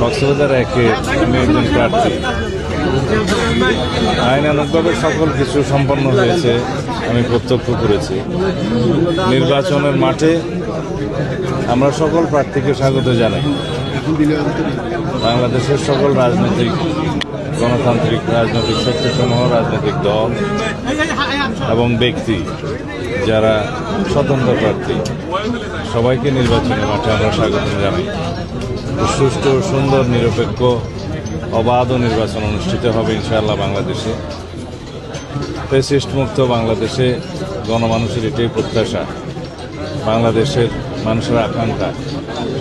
কক্সবাজার একে আমি একজন প্রার্থী। আইনানুগভাবে সকল কিছু সম্পন্ন হয়েছে, আমি প্রত্যক্ষ করেছি। নির্বাচনের মাঠে আমরা সকল প্রার্থীকে স্বাগত জানাই। বাংলাদেশের সকল রাজনৈতিক গণতান্ত্রিক রাজনৈতিক শক্তিসমূহ, রাজনৈতিক দল এবং ব্যক্তি যারা স্বতন্ত্র প্রার্থী, সবাইকে নির্বাচনী মাঠে আমরা স্বাগত জানাই। সুষ্ঠু, সুন্দর, নিরপেক্ষ, অবাধ নির্বাচন অনুষ্ঠিত হবে ইনশাআল্লাহ বাংলাদেশে। ফ্যাসিস্ট মুক্ত বাংলাদেশে গণমানুষের এটাই প্রত্যাশা। বাংলাদেশের মানুষের আকাঙ্ক্ষা,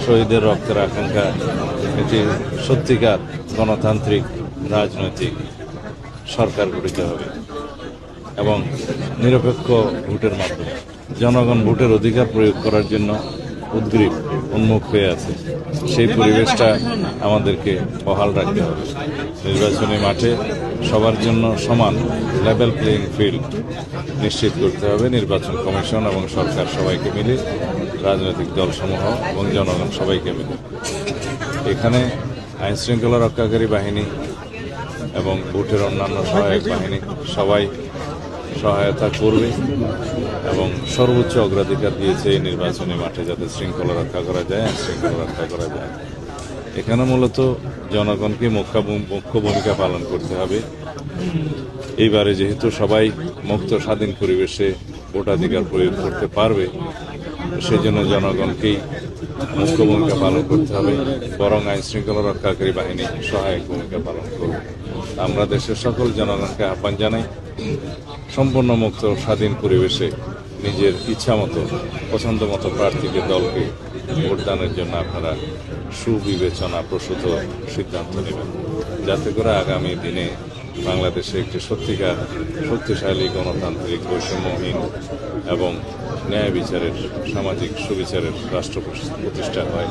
শহীদের রক্তের আকাঙ্ক্ষা, এটি সত্যিকার গণতান্ত্রিক রাজনৈতিক সরকার গঠিত হবে এবং নিরপেক্ষ ভোটের মাধ্যমে। জনগণ ভোটের অধিকার প্রয়োগ করার জন্য উদ্গ্রীব, উন্মুখ হয়ে আছে। সেই পরিবেশটা আমাদেরকে বহাল রাখতে হবে। নির্বাচনী মাঠে সবার জন্য সমান লেভেল প্লেইং ফিল্ড নিশ্চিত করতে হবে। নির্বাচন কমিশন এবং সরকার সবাইকে মিলে, রাজনৈতিক দলসমূহ এবং জনগণ সবাইকে মিলে। এখানে আইনশৃঙ্খলা রক্ষাকারী বাহিনী এবং ভোটের অন্যান্য সহায়ক বাহিনী সবাই সহায়তা করবে এবং সর্বোচ্চ অগ্রাধিকার দিয়েছে এই নির্বাচনী মাঠে যাতে শৃঙ্খলা রক্ষা করা যায়, শৃঙ্খলা রক্ষা করা যায়। এখানে মূলত জনগণকে মুখ্য ভূমিকা পালন করতে হবে। এইবারে যেহেতু সবাই মুক্ত স্বাধীন পরিবেশে ভোটাধিকার প্রয়োগ করতে পারবে, সেই জন্য জনগণকেই মুখ্য ভূমিকা পালন করতে হবে, বরং আইন শৃঙ্খলা রক্ষাকারী বাহিনী সহায়ক ভূমিকা পালন করবে। আমরা দেশের সকল জনগণকে আহ্বান জানাই, সম্পূর্ণ মুক্ত স্বাধীন পরিবেশে নিজের ইচ্ছা মতো, পছন্দ মতো প্রার্থীকে, দলকে ভোটদানের জন্য আপনারা সুবিবেচনা প্রসূত সিদ্ধান্ত নেবেন, যাতে করে আগামী দিনে বাংলাদেশে একটি সত্যিকার শক্তিশালী গণতান্ত্রিক বৈষম্যহীন এবং ন্যায় বিচারের, সামাজিক সুবিচারের রাষ্ট্র প্রতিষ্ঠা হয়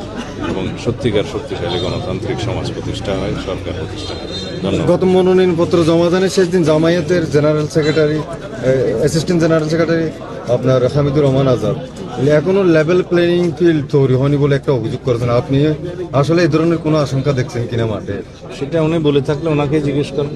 এবং সত্যিকার শক্তিশালী গণতান্ত্রিক সমাজ প্রতিষ্ঠা হয়, সরকার প্রতিষ্ঠা হয়। ধন্যবাদ। গত মনোনয়নপত্র জমা দানের শেষ দিন জামায়াতের general secretary, assistant general secretary আপনার হামিদুর রহমান আজাদ এখনো লেভেল প্লেইং ফিল্ড তৈরি হয়নি বলে একটা অভিযোগ করেছেন। আপনি আসলে এই ধরনের কোনো আশঙ্কা দেখছেন কিনা মাঠে? সেটা উনি বলে থাকলে ওনাকে জিজ্ঞেস করেন।